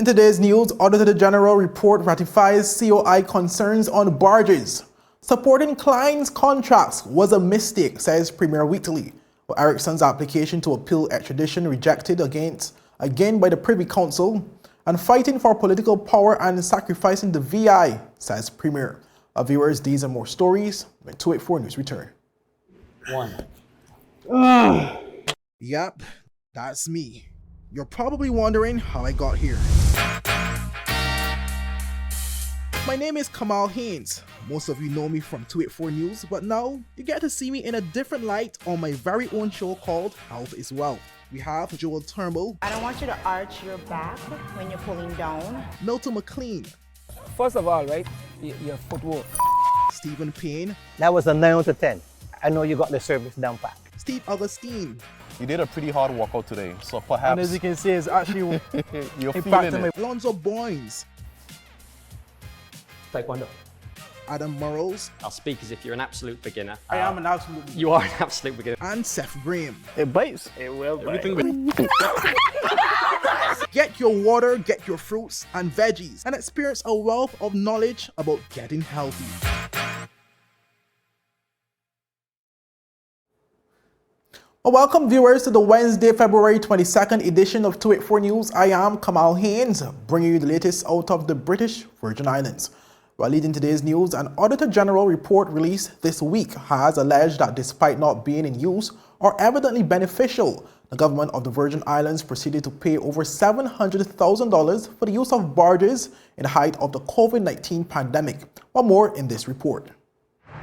In today's news, Auditor General report ratifies COI concerns on barges. Supporting Cline's contracts was a mistake, says Premier Wheatley. But Erickson's application to appeal extradition rejected again by the Privy Council, and fighting for political power and sacrificing the VI, says Premier. Our viewers, these and more stories when 284 News return. Yep, that's me. You're probably wondering how I got here. My name is Kamal Haynes. Most of you know me from 284 News, but now you get to see me in a different light on my very own show called Health is Wealth. We have Joel Turnbull. I don't want you to arch your back when you're pulling down. Milton McLean. First of all, right, your footwork. Stephen Payne. That was a 9 out of 10. I know you got the service down pat. Steve Augustine. You did a pretty hard workout today, so perhaps... And as you can see, it's actually you're feeling it. Alonzo Boynes. Taekwondo. Adam Murrows. I'll speak as if you're an absolute beginner. I am an absolute beginner. You are an absolute beginner. And Seth Graham. It bites. It will bite. Get your water, get your fruits and veggies, and experience a wealth of knowledge about getting healthy. Well, welcome viewers to the Wednesday, February 22nd edition of 284 News. I am Kamal Haynes, bringing you the latest out of the British Virgin Islands. While leading today's news, an Auditor General report released this week has alleged that despite not being in use or evidently beneficial, the government of the Virgin Islands proceeded to pay over $700,000 for the use of barges in the height of the COVID-19 pandemic. One more in this report.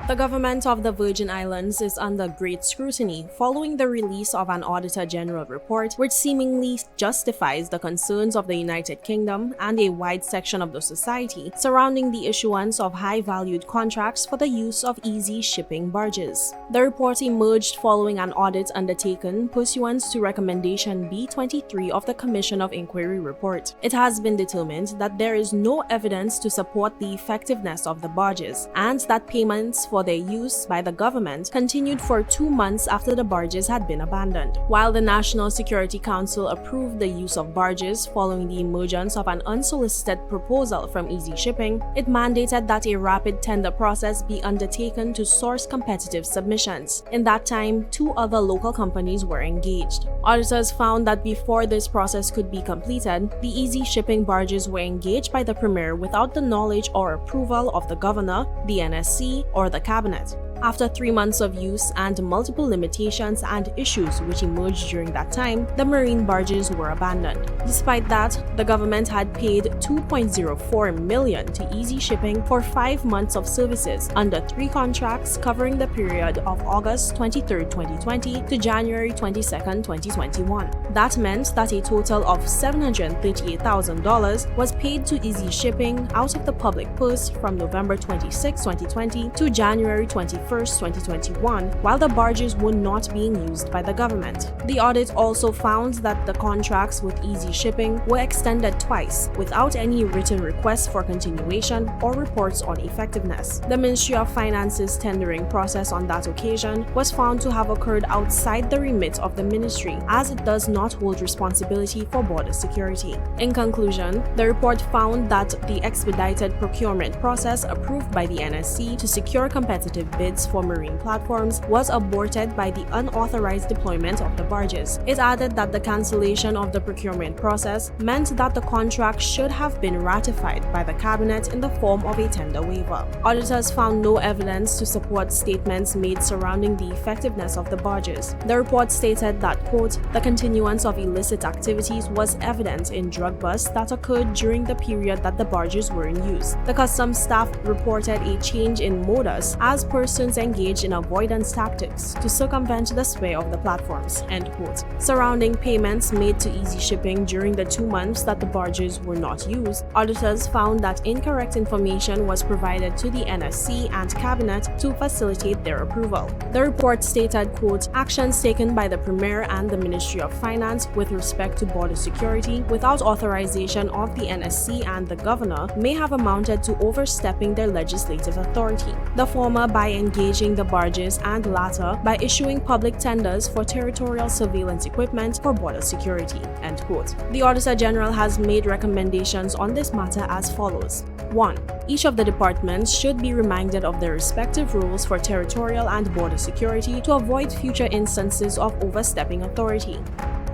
The government of the Virgin Islands is under great scrutiny following the release of an Auditor General report which seemingly justifies the concerns of the United Kingdom and a wide section of the society surrounding the issuance of high-valued contracts for the use of easy shipping barges. The report emerged following an audit undertaken pursuant to Recommendation B23 of the Commission of Inquiry report. It has been determined that there is no evidence to support the effectiveness of the barges and that payments for their use by the government continued for 2 months after the barges had been abandoned. While the National Security Council approved the use of barges following the emergence of an unsolicited proposal from Easy Shipping, it mandated that a rapid tender process be undertaken to source competitive submissions. In that time, 2 other local companies were engaged. Auditors found that before this process could be completed, the Easy Shipping barges were engaged by the Premier without the knowledge or approval of the Governor, the NSC, or the Cabinet. After 3 months of use and multiple limitations and issues which emerged during that time, the marine barges were abandoned. Despite that, the government had paid $2.04 million to Easy Shipping for 5 months of services under 3 contracts covering the period of August 23, 2020 to January 22, 2021. That meant that a total of $738,000 was paid to Easy Shipping out of the public purse from November 26, 2020 to January 21, 2021, while the barges were not being used by the government. The audit also found that the contracts with Easy Shipping were extended twice without any written requests for continuation or reports on effectiveness. The Ministry of Finance's tendering process on that occasion was found to have occurred outside the remit of the ministry, as it does not hold responsibility for border security. In conclusion, the report found that the expedited procurement process approved by the NSC to secure competitive bids for marine platforms was aborted by the unauthorized deployment of the barges. It added that the cancellation of the procurement process meant that the contract should have been ratified by the Cabinet in the form of a tender waiver. Auditors found no evidence to support statements made surrounding the effectiveness of the barges. The report stated that, quote, the continuance of illicit activities was evident in drug busts that occurred during the period that the barges were in use. The customs staff reported a change in modus as persons engaged in avoidance tactics to circumvent the sway of the platforms, end quote. Surrounding payments made to Easy Shipping during the 2 months that the barges were not used, auditors found that incorrect information was provided to the NSC and Cabinet to facilitate their approval. The report stated, quote, actions taken by the Premier and the Ministry of Finance with respect to border security without authorization of the NSC and the Governor may have amounted to overstepping their legislative authority. The former by engaging engaging the barges and latter by issuing public tenders for territorial surveillance equipment for border security." End quote. The Auditor General has made recommendations on this matter as follows. 1. Each of the departments should be reminded of their respective roles for territorial and border security to avoid future instances of overstepping authority.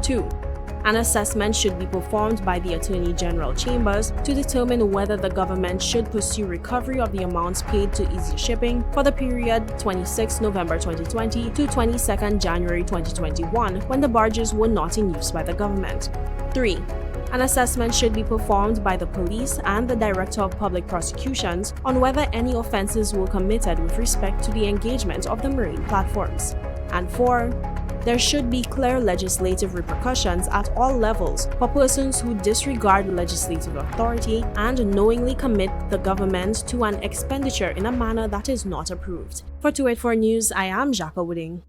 2. An assessment should be performed by the Attorney General Chambers to determine whether the government should pursue recovery of the amounts paid to Easy Shipping for the period 26 November 2020 to 22 January 2021, when the barges were not in use by the government. 3. An assessment should be performed by the police and the Director of Public Prosecutions on whether any offenses were committed with respect to the engagement of the marine platforms. And 4. There should be clear legislative repercussions at all levels for persons who disregard legislative authority and knowingly commit the government to an expenditure in a manner that is not approved. For 284 News, I am Jacques Wooding.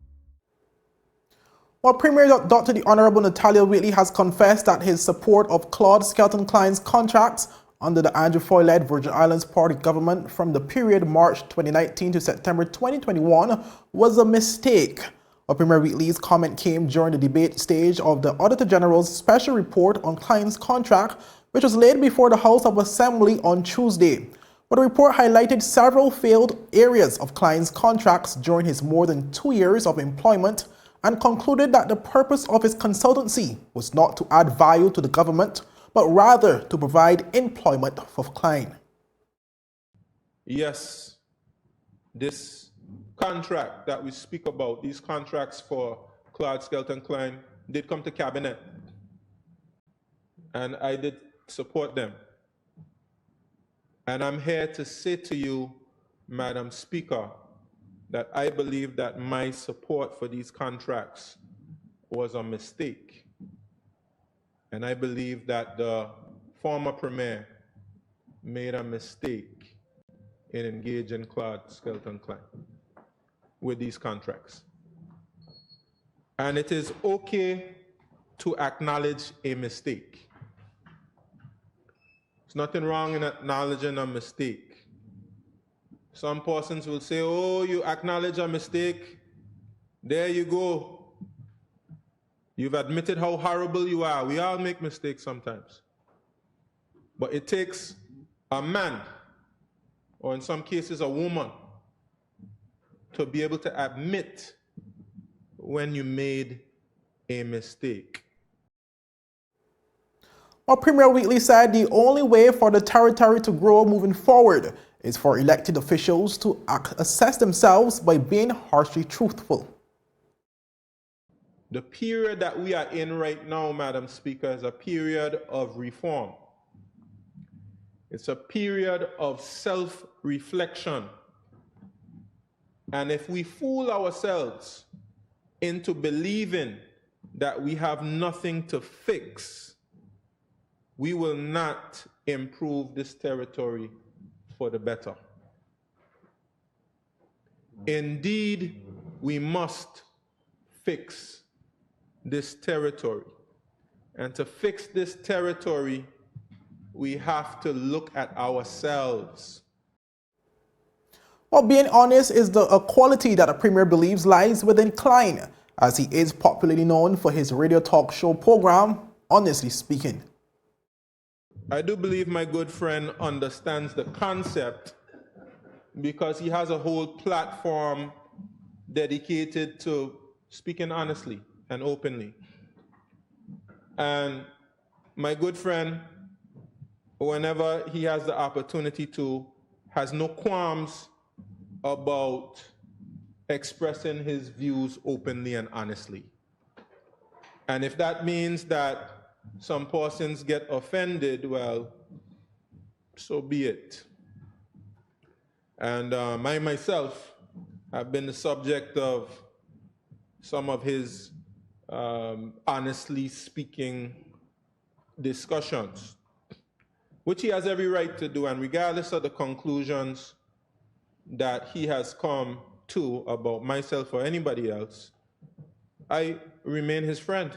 Well, Premier Dr. The Honorable Natalia Wheatley has confessed that his support of Claude Skelton Cline's contracts under the Andrew Foy-led Virgin Islands Party government from the period March 2019 to September 2021 was a mistake. Well, Premier Wheatley's comment came during the debate stage of the Auditor General's special report on Cline's contract, which was laid before the House of Assembly on Tuesday. But the report highlighted several failed areas of Cline's contracts during his more than 2 years of employment and concluded that the purpose of his consultancy was not to add value to the government, but rather to provide employment for Cline. Yes, this contract that we speak about, these contracts for Claude Skelton Cline, did come to cabinet, and I did support them. And I'm here to say to you, Madam Speaker, that I believe that my support for these contracts was a mistake. And I believe that the former Premier made a mistake in engaging Claude Skelton Cline with these contracts. And it is okay to acknowledge a mistake. There's nothing wrong in acknowledging a mistake. Some persons will say, oh, you acknowledge a mistake, there you go. You've admitted how horrible you are. We all make mistakes sometimes. But it takes a man, or in some cases a woman, to be able to admit when you made a mistake. Well, Premier Wheatley said the only way for the territory to grow moving forward is for elected officials to assess themselves by being harshly truthful. The period that we are in right now, Madam Speaker, is a period of reform. It's a period of self-reflection. And if we fool ourselves into believing that we have nothing to fix, we will not improve this territory for the better. Indeed, we must fix this territory. And to fix this territory, we have to look at ourselves. Well, being honest is a quality that a Premier believes lies within Cline, as he is popularly known for his radio talk show program, Honestly Speaking. I do believe my good friend understands the concept because he has a whole platform dedicated to speaking honestly and openly. And my good friend, whenever he has the opportunity to, has no qualms about expressing his views openly and honestly. And if that means that some persons get offended, well, so be it. And I myself have been the subject of some of his honestly speaking discussions, which he has every right to do, and regardless of the conclusions that he has come to about myself or anybody else, I remain his friend.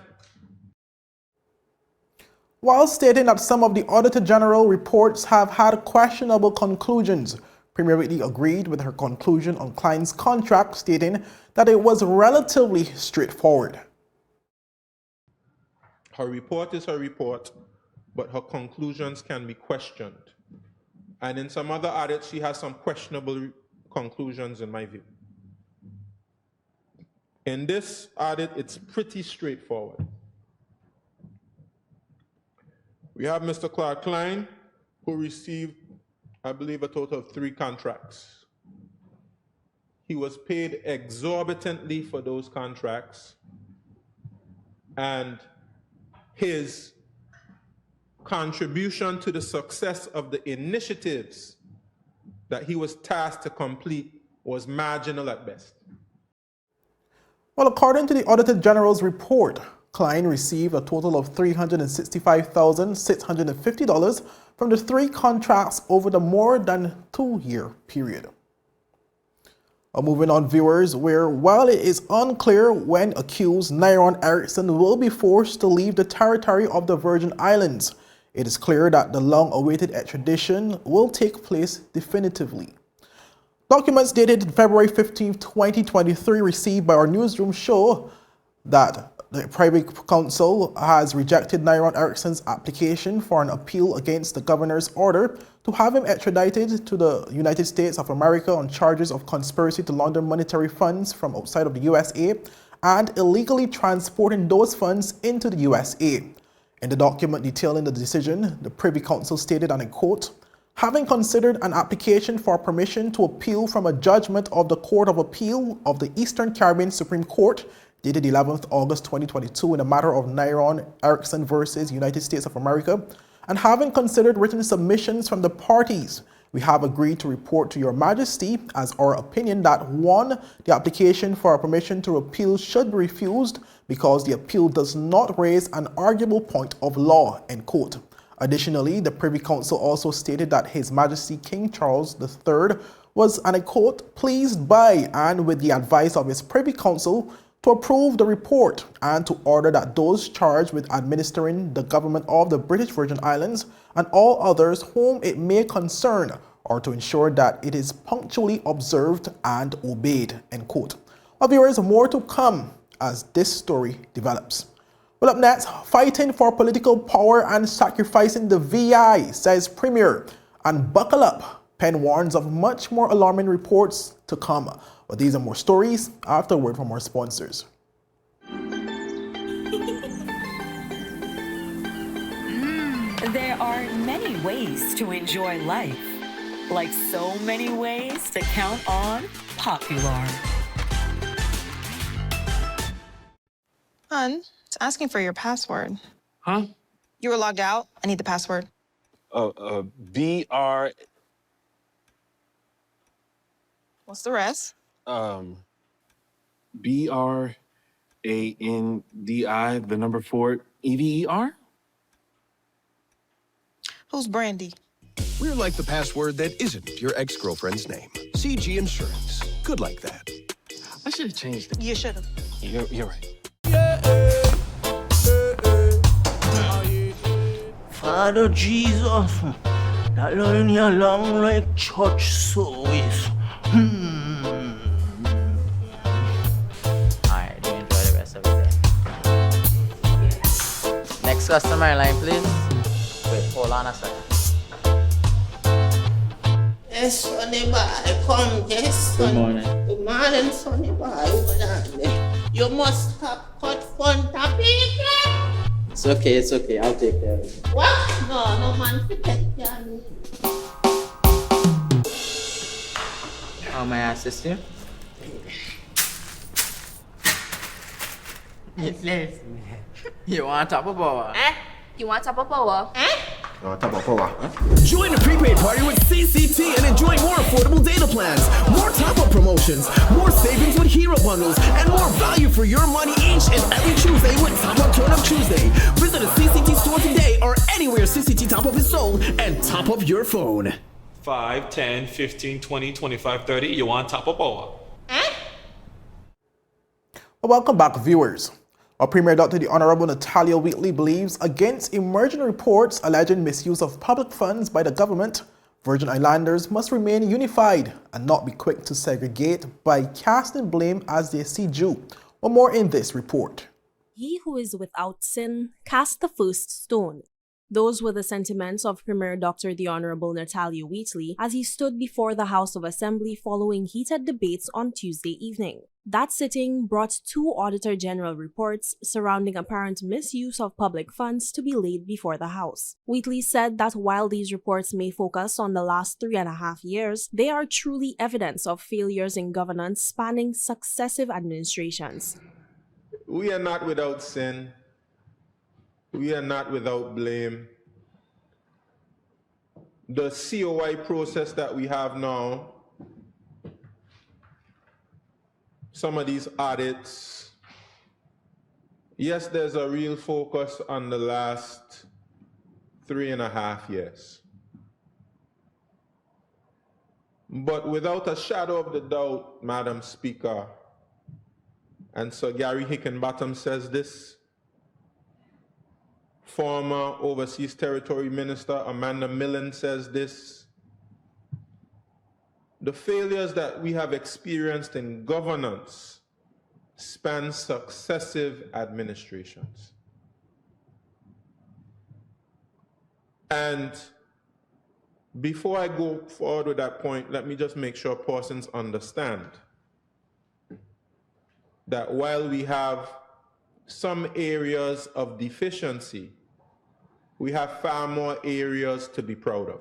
While stating that some of the Auditor General reports have had questionable conclusions, Premier Wheatley agreed with her conclusion on Cline's contract, stating that it was relatively straightforward. Her report is her report, but her conclusions can be questioned. And in some other audits, she has some questionable conclusions, in my view. In this audit, it's pretty straightforward. We have Mr. Clark Cline, who received, I believe, a total of 3 contracts. He was paid exorbitantly for those contracts, and his contribution to the success of the initiatives that he was tasked to complete was marginal at best. Well, according to the Auditor General's report, Cline received a total of $365,650 from the 3 contracts over the more than 2-year period. Moving on, viewers, where while it is unclear when accused Erickson will be forced to leave the territory of the Virgin Islands, it is clear that the long-awaited extradition will take place definitively. Documents dated February 15, 2023, received by our newsroom show that the Privy Council has rejected Erickson's application for an appeal against the governor's order to have him extradited to the United States of America on charges of conspiracy to launder monetary funds from outside of the USA and illegally transporting those funds into the USA. In the document detailing the decision, the Privy Council stated, and I quote, "Having considered an application for permission to appeal from a judgment of the Court of Appeal of the Eastern Caribbean Supreme Court, dated 11th August 2022 in the matter of Erickson versus United States of America, and having considered written submissions from the parties, we have agreed to report to Your Majesty as our opinion that 1. The application for a permission to appeal should be refused because the appeal does not raise an arguable point of law," end quote. Additionally, the Privy Council also stated that His Majesty King Charles III was, and I quote, "pleased by and with the advice of his Privy Council to approve the report and to order that those charged with administering the government of the British Virgin Islands and all others whom it may concern are to ensure that it is punctually observed and obeyed," end quote. Well, viewers, more to come as this story develops. Well, up next, fighting for political power and sacrificing the VI, says Premier, and buckle up. Penn warns of much more alarming reports to come. But these and more stories after a word from our sponsors. There are many ways to enjoy life, like so many ways to count on Popular. Hun, it's asking for your password. Huh? You were logged out. I need the password. BR. What's the rest? BRANDI, the number 4, EVER? Who's Brandy? We're like the password that isn't your ex-girlfriend's name. CG Insurance. Good like that. I should have changed it. You should have. You're right. Father Jesus, that line here long like church service. Alright, do enjoy the rest of the day. Next customer line, please. Wait, hold on a second. Yes, Sonny boy, come, yes, son. Good morning. Good morning, Sonny boy. What on there? You must have cut fun topic. It's okay, I'll take care of it. What? No man to take care of me. How may I assist you? Yes. You want top of power? You want top of power? Join the prepaid party with CCT and enjoy more affordable data plans, more top-up promotions, more savings with hero bundles, and more value for your money each and every Tuesday with Top Up Turn Up Tuesday. Visit a CCT store today or anywhere CCT Top Up is sold and top up your phone. 5, 10, 15, 20, 25, 30. You want top of power? Welcome back, viewers. Our Premier Dr. the Honorable Natalia Wheatley believes against emerging reports alleging misuse of public funds by the government Virgin Islanders must remain unified and not be quick to segregate by casting blame as they see due. One more in this report. He who is without sin cast the first stone. Those were the sentiments of Premier Dr. the Honorable Premier Wheatley as he stood before the House of Assembly following heated debates on Tuesday evening. That sitting brought two Auditor General reports surrounding apparent misuse of public funds to be laid before the House. Wheatley said that while these reports may focus on the last 3.5 years, they are truly evidence of failures in governance spanning successive administrations. We are not without sin. We are not without blame. The COI process that we have now, some of these audits, yes, there's a real focus on the last 3.5 years. But without a shadow of the doubt, Madam Speaker, and Sir Gary Hickenbottom says this, former Overseas Territory Minister Amanda Millen says this, the failures that we have experienced in governance span successive administrations. And before I go forward with that point, let me just make sure persons understand that while we have some areas of deficiency, we have far more areas to be proud of.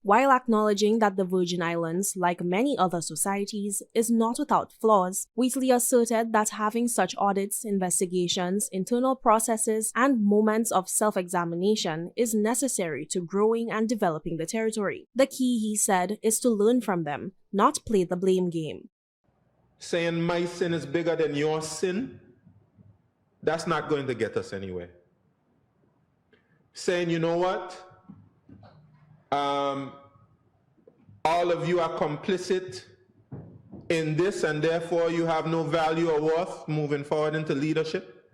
While acknowledging that the Virgin Islands, like many other societies, is not without flaws, Wheatley asserted that having such audits, investigations, internal processes, and moments of self-examination is necessary to growing and developing the territory. The key, he said, is to learn from them, not play the blame game. Saying my sin is bigger than your sin, that's not going to get us anywhere. Saying, you know what? All of you are complicit in this and therefore you have no value or worth moving forward into leadership.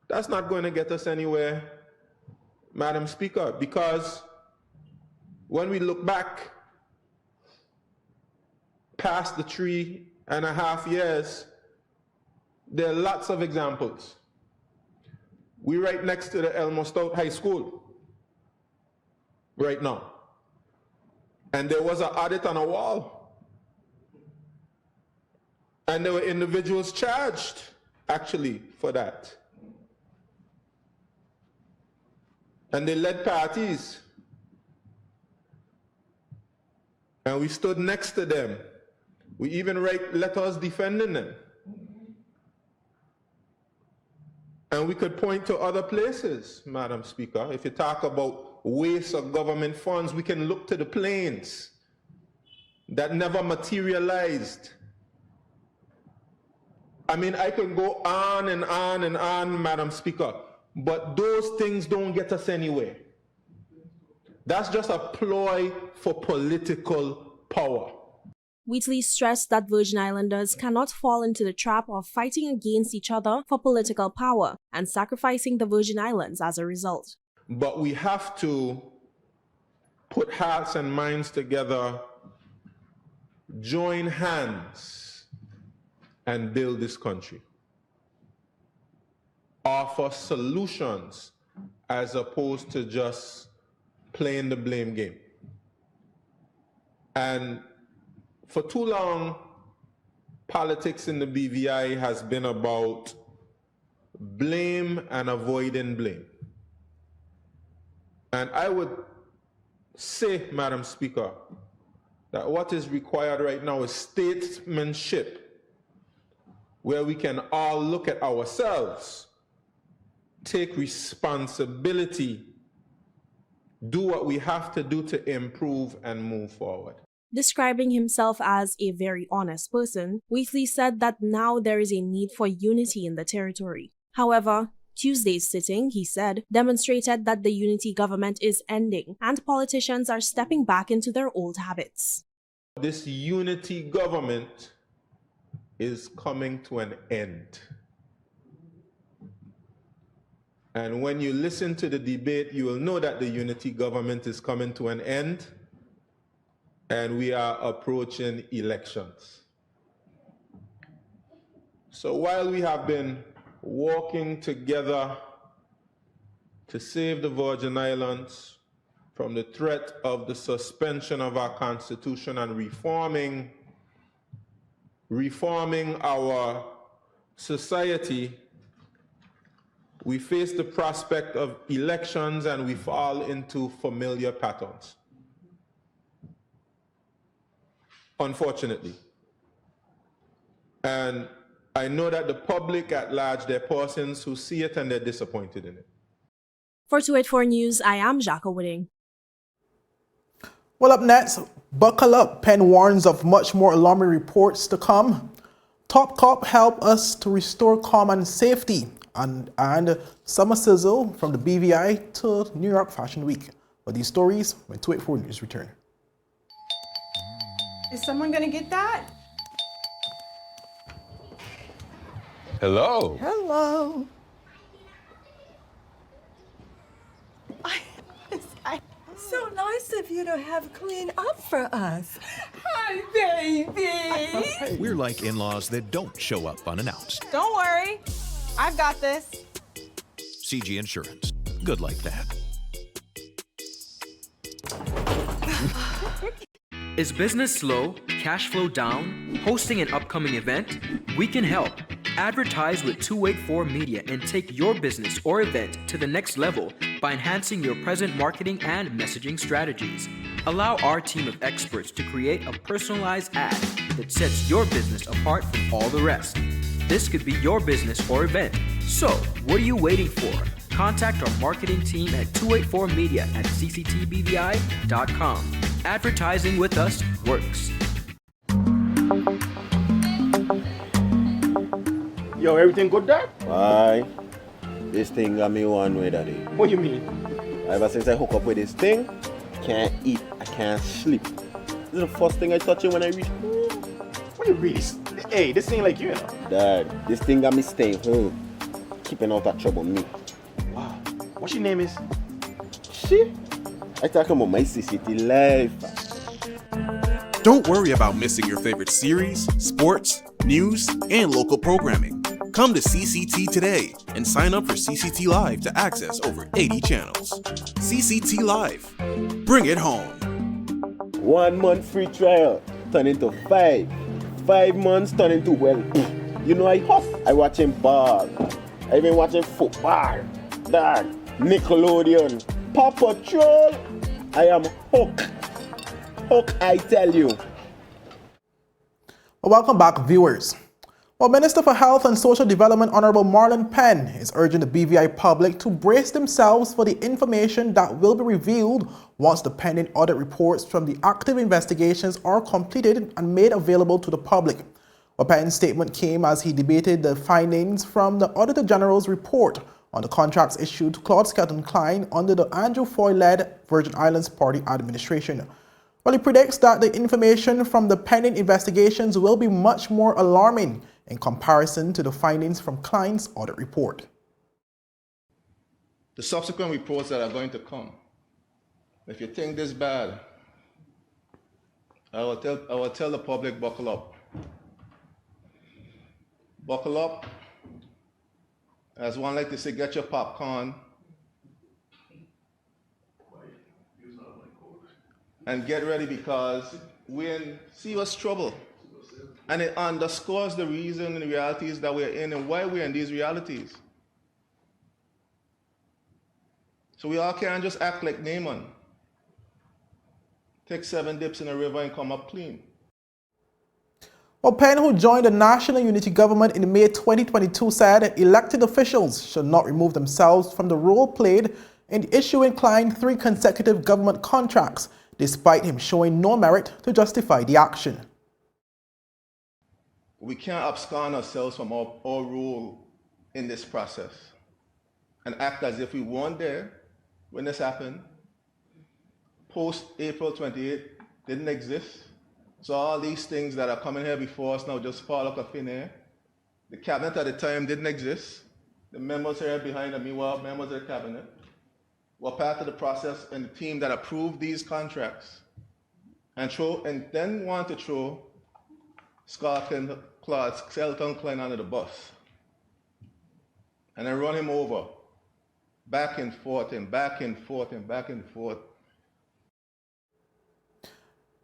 That's not going to get us anywhere, Madam Speaker, because when we look back past the 3.5 years, there are lots of examples. We're right next to the Elmo Stout High School right now. And there was an audit on a wall. And there were individuals charged, actually, for that. And they led parties. And we stood next to them. We even write letters defending them. And we could point to other places, Madam Speaker. If you talk about waste of government funds, we can look to the planes that never materialized. I mean, I can go on and on and on, Madam Speaker, but those things don't get us anywhere. That's just a ploy for political power. Wheatley stressed that Virgin Islanders cannot fall into the trap of fighting against each other for political power and sacrificing the Virgin Islands as a result. But we have to put hearts and minds together, join hands, and build this country. Offer solutions as opposed to just playing the blame game. And for too long, politics in the BVI has been about blame and avoiding blame. And I would say, Madam Speaker, that what is required right now is statesmanship, where we can all look at ourselves, take responsibility, do what we have to do to improve and move forward. Describing himself as a very honest person, Wheatley said that now there is a need for unity in the territory. However, Tuesday's sitting, he said, demonstrated that the unity government is ending and politicians are stepping back into their old habits. This unity government is coming to an end. And when you listen to the debate, you will know that the unity government is coming to an end and we are approaching elections. So while we have been working together to save the Virgin Islands from the threat of the suspension of our Constitution and reforming our society, we face the prospect of elections and we fall into familiar patterns, unfortunately. And I know that the public at large, there are persons who see it and they're disappointed in it. For 284 News, I am Jacques Wooding. Well, up next, buckle up. Penn warns of much more alarming reports to come. Top Cop help us to restore calm and safety. And summer sizzle from the BVI to New York Fashion Week. But these stories when 284 News return. Is someone going to get that? Hello. Hello. So nice of you to have cleaned up for us. Hi, baby. We're like in-laws that don't show up unannounced. Don't worry. I've got this. CG Insurance. Good like that. Is business slow, cash flow down, hosting an upcoming event? We can help. Advertise with 284 Media and take your business or event to the next level by enhancing your present marketing and messaging strategies. Allow our team of experts to create a personalized ad that sets your business apart from all the rest. This could be your business or event. So, what are you waiting for? Contact our marketing team at 284media@cctbvi.com. Advertising with us works. Yo, everything good, Dad? Aye. This thing got me one way, Daddy. What you mean? Ever since I hook up with this thing, can't eat, I can't sleep. This is the first thing I touch when I reach home. What you really? Hey, this ain't like you, you know. Dad, this thing got me staying home, keeping out of trouble me. Wow. What your name is? She? I talking about my CCT life. Don't worry about missing your favorite series, sports, news, and local programming. Come to CCT today and sign up for CCT Live to access over 80 channels. CCT Live. Bring it home. 1 month free trial turn into 5. 5 months turn into, well, you know I huff. I watching ball. I been watching football. Dad, Nickelodeon, Paw Patrol. I am hooked. Hook, I tell you. Well, welcome back, viewers. Well, Minister for Health and Social Development Honorable Marlon Penn is urging the BVI public to brace themselves for the information that will be revealed once the pending audit reports from the active investigations are completed and made available to the public. Well, Penn's statement came as he debated the findings from the Auditor General's report on the contracts issued to Claude Scott and Cline under the Andrew Foy-led Virgin Islands Party administration. Well, he predicts that the information from the pending investigations will be much more alarming in comparison to the findings from Cline's audit report. The subsequent reports that are going to come, if you think this bad, I will tell the public, buckle up. Buckle up. As one like to say, get your popcorn and get ready, because we're in serious trouble. And it underscores the reason and the realities that we're in and why we're in these realities. So we all can't just act like Naaman. Take 7 dips in a river and come up clean. Well, Penn, who joined the National Unity Government in May 2022, said elected officials should not remove themselves from the role played in issuing Cline 3 consecutive government contracts, despite him showing no merit to justify the action. We can't abscond ourselves from our role in this process and act as if we weren't there when this happened. Post April 28th didn't exist. So all these things that are coming here before us now just fall out of thin air. The cabinet at the time didn't exist. the members here behind me were members of the cabinet, were part of the process and the team that approved these contracts, and then want to throw Skelton Cline under the bus, and then run him over, back and forth and back and forth and back and forth.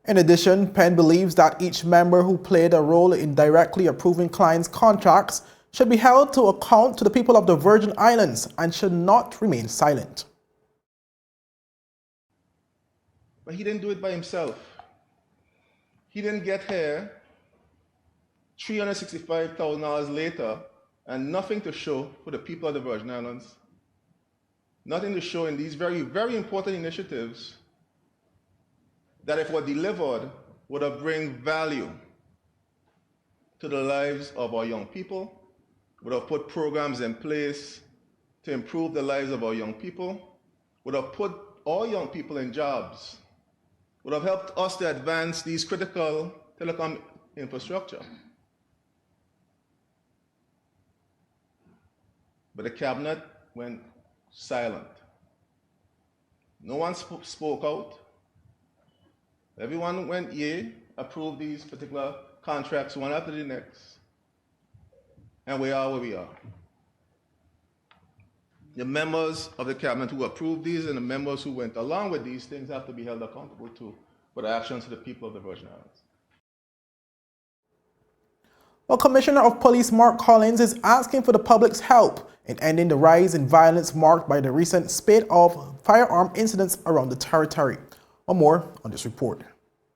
In addition, Penn believes that each member who played a role in directly approving Cline's contracts should be held to account to the people of the Virgin Islands and should not remain silent. But he didn't do it by himself. He didn't get here $365,000 later and nothing to show for the people of the Virgin Islands. Nothing to show in these very, very important initiatives that if were delivered would have bring value to the lives of our young people, would have put programs in place to improve the lives of our young people, would have put all young people in jobs, would have helped us to advance these critical telecom infrastructure. But the cabinet went silent. No one spoke out. Everyone went yay, approved these particular contracts one after the next. And we are where we are. The members of the cabinet who approved these and the members who went along with these things have to be held accountable too for the actions of the people of the Virgin Islands. Well, Commissioner of Police Mark Collins is asking for the public's help in ending the rise in violence marked by the recent spate of firearm incidents around the territory. Or more on this report.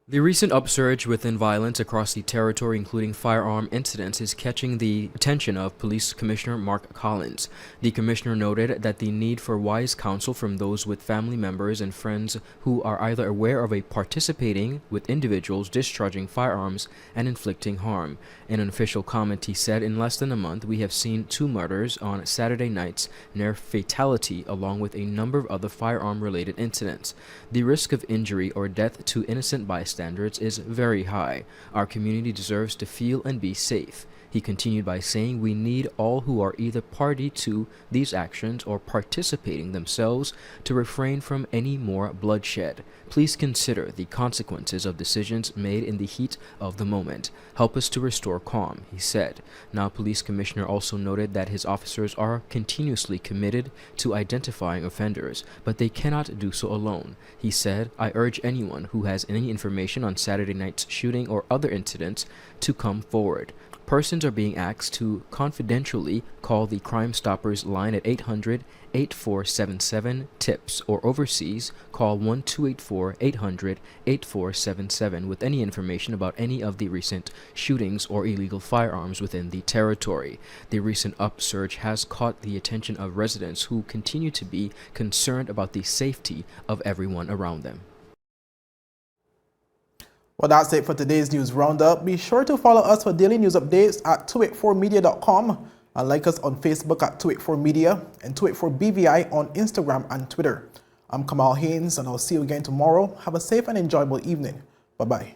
The recent upsurge within violence across the territory, including firearm incidents, is catching the attention of Police Commissioner Mark Collins. The commissioner noted that the need for wise counsel from those with family members and friends who are either aware of a participating with individuals discharging firearms and inflicting harm. In an official comment, he said, "In less than a month, we have seen 2 murders on Saturday nights near fatality, along with a number of other firearm-related incidents. The risk of injury or death to innocent bystanders is very high. Our community deserves to feel and be safe." He continued by saying, "We need all who are either party to these actions or participating themselves to refrain from any more bloodshed. Please consider the consequences of decisions made in the heat of the moment. Help us to restore calm," he said. Now, Police Commissioner also noted that his officers are continuously committed to identifying offenders, but they cannot do so alone. He said, "I urge anyone who has any information on Saturday night's shooting or other incidents to come forward. Persons are being asked to confidentially call the Crime Stoppers line at 800-8477-TIPS or overseas call 1-284-800-8477 with any information about any of the recent shootings or illegal firearms within the territory." The recent upsurge has caught the attention of residents who continue to be concerned about the safety of everyone around them. Well, that's it for today's news roundup. Be sure to follow us for daily news updates at 284media.com and like us on Facebook at 284media and 284BVI on Instagram and Twitter. I'm Kamal Haynes and I'll see you again tomorrow. Have a safe and enjoyable evening. Bye-bye.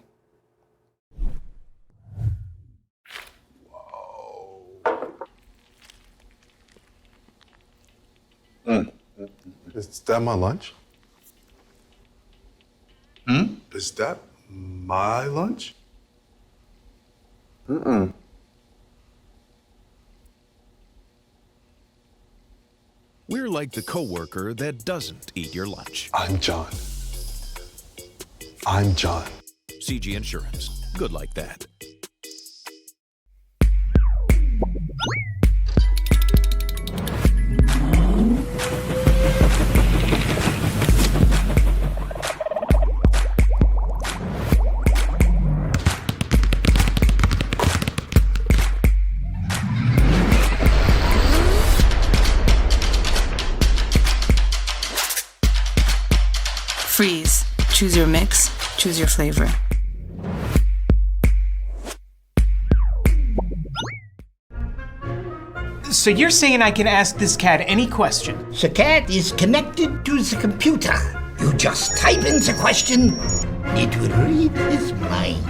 Is that my lunch? Is that my lunch? We're like the coworker that doesn't eat your lunch. I'm John. I'm John. CG Insurance. Good like that. Freeze. Choose your mix. Choose your flavor. So you're saying I can ask this cat any question? The cat is connected to the computer. You just type in the question, it will read his mind.